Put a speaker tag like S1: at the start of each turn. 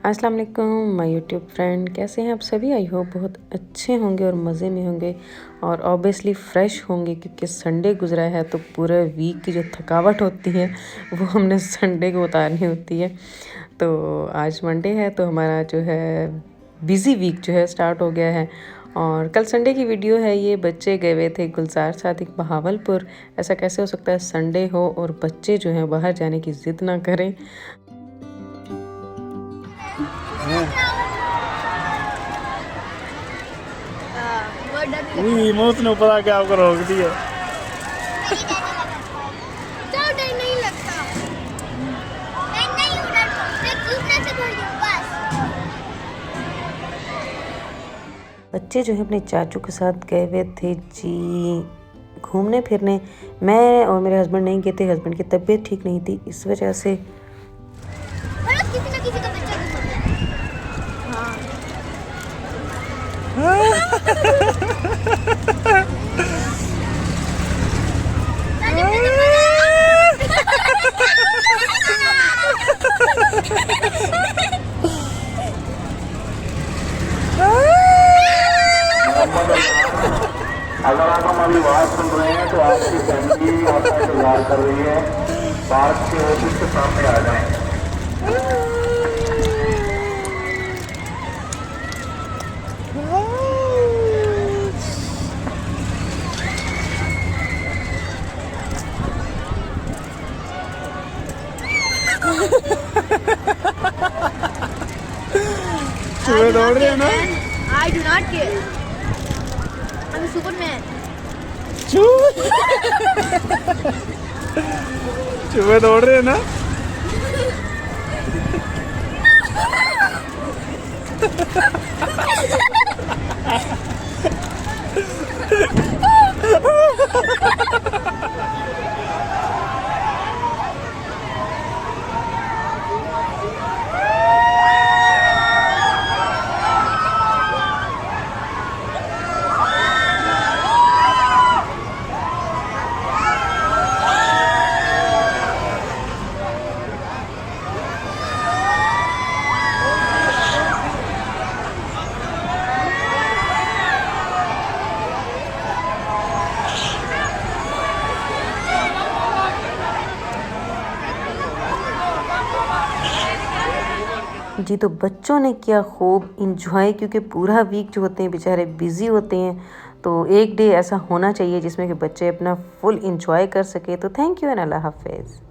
S1: अस्सलाम वालेकुम my YouTube friend, कैसे हैं आप सभी। आई होप बहुत अच्छे होंगे और मज़े में होंगे और ऑब्वियसली फ़्रेश होंगे, क्योंकि संडे गुजरा है तो पूरे वीक की जो थकावट होती है वो हमने संडे को उतारनी होती है। तो आज मंडे है तो हमारा जो है बिज़ी वीक जो है स्टार्ट हो गया है। और कल संडे की वीडियो है ये। बच्चे गए हुए थे गुलजार सादिक बहावलपुर। ऐसा कैसे हो सकता है संडे हो और बच्चे जो हैं बाहर जाने की ज़िद ना करें।
S2: मौत ने पता क्या आपको रोक दिया।
S1: बच्चे जो है अपने चाचू के साथ गए हुए थे जी घूमने फिरने। मैं और मेरे हस्बैंड नहीं गए थे, हस्बैंड की तबीयत ठीक नहीं थी, इस वजह से
S3: किसी ना किसी का बच्चा
S4: अगर आप हमारी आवाज सुन रहे हैं तो आपकी फैमिली आपका इंतजार कर रही है। पार्क के ऑफिस के सामने आ जाएं।
S2: चूहे दौड़ रहे हैं ना।
S3: I do not care. I'm a Superman.
S2: चूहे दौड़ रहे हैं ना।
S1: जी तो बच्चों ने किया खूब इंजॉय, क्योंकि पूरा वीक जो होते हैं बेचारे बिज़ी होते हैं। तो एक डे ऐसा होना चाहिए जिसमें कि बच्चे अपना फुल इंजॉय कर सके। तो थैंक यू एंड अल्लाह हाफिज़।